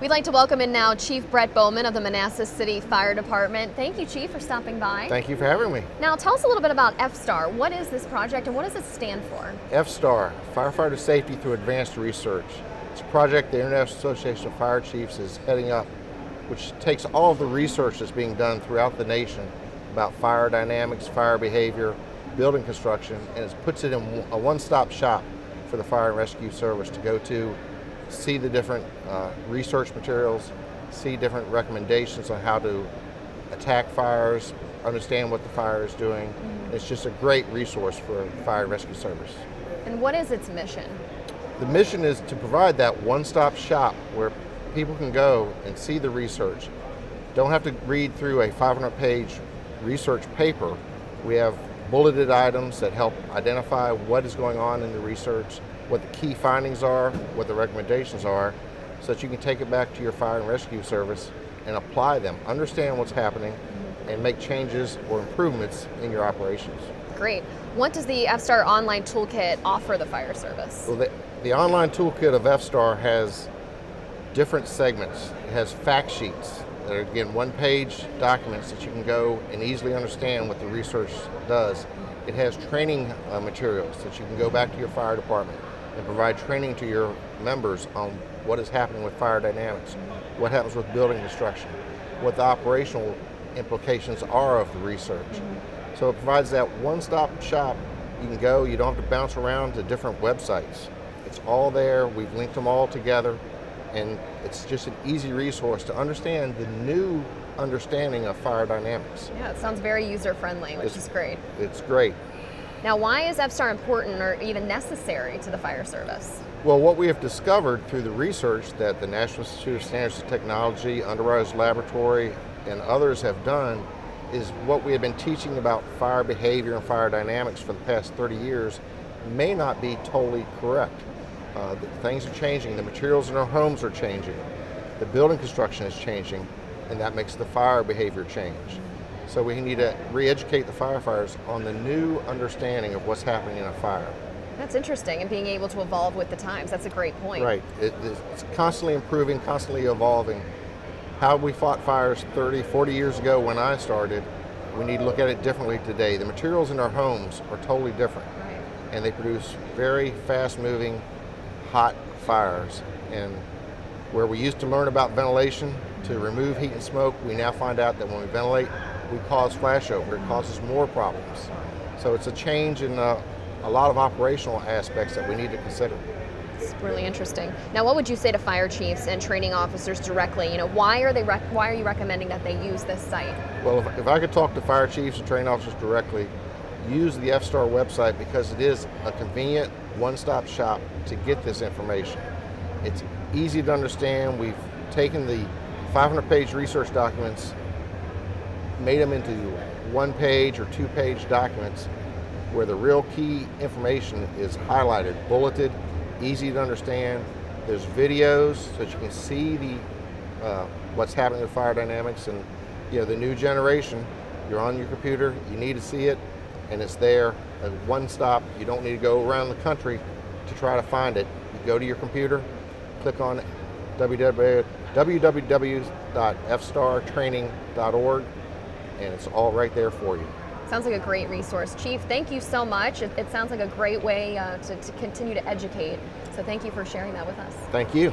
We'd like to welcome in now Chief Brett Bowman of the Manassas City Fire Department. Thank you, Chief, for stopping by. Thank you for having me. Now, tell us a little bit about FSTAR. What is this project and what does it stand for? FSTAR, Firefighter Safety Through Advanced Research. It's a project the International Association of Fire Chiefs is heading up, which takes all of the research that's being done throughout the nation about fire dynamics, fire behavior, building construction, and it puts it in a one-stop shop for the fire and rescue service to go to, see the different research materials, see different recommendations on how to attack fires, understand what the fire is doing. It's just a great resource for the fire and rescue service. And what is its mission? The mission is to provide that one-stop shop where people can go and see the research. Don't have to read through a 500-page research paper. We have bulleted items that help identify what is going on in the research, what the key findings are, what the recommendations are, so that you can take it back to your fire and rescue service and apply them, understand what's happening, and make changes or improvements in your operations. Great. What does the FSTAR online toolkit offer the fire service? Well, the online toolkit of FSTAR has different segments. It has fact sheets that are, again, one-page documents that you can go and easily understand what the research does. It has training materials that you can go back to your fire department and provide training to your members on what is happening with fire dynamics, what happens with building construction, what the operational implications are of the research. So it provides that one-stop shop. You can go, you don't have to bounce around to different websites. It's all there, we've linked them all together, and it's just an easy resource to understand the new understanding of fire dynamics. Yeah, it sounds very user-friendly, which is great. It's great. Now, why is FSTAR important or even necessary to the fire service? Well, what we have discovered through the research that the National Institute of Standards and Technology, Underwriters Laboratory, and others have done is what we have been teaching about fire behavior and fire dynamics for the past 30 years may not be totally correct. Things are changing, the materials in our homes are changing, the building construction is changing, and that makes the fire behavior change. So we need to re-educate the firefighters on the new understanding of what's happening in a fire. That's interesting, and being able to evolve with the times. That's a great point. Right. It's constantly improving, constantly evolving. How we fought fires 30, 40 years ago when I started, we need to look at it differently today. The materials in our homes are totally different, and they produce very fast-moving, hot fires. And where we used to learn about ventilation to remove heat and smoke, we now find out that when we ventilate, we cause flashover. It causes more problems. So it's a change in a lot of operational aspects that we need to consider. It's really interesting. Now, what would you say to fire chiefs and training officers directly? Why are you recommending that they use this site? Well, if I could talk to fire chiefs and training officers directly, use the FSTAR website because it is a convenient one-stop shop to get this information. It's easy to understand. We've taken the 500-page research documents, made them into one-page or two-page documents where the real key information is highlighted, bulleted, easy to understand. There's videos so that you can see what's happening with fire dynamics, and the new generation. You're on your computer, you need to see it, and it's there at one stop. You don't need to go around the country to try to find it. You go to your computer, click on www.fstartraining.org, and it's all right there for you. Sounds like a great resource. Chief, thank you so much. It sounds like a great way to continue to educate. So thank you for sharing that with us. Thank you.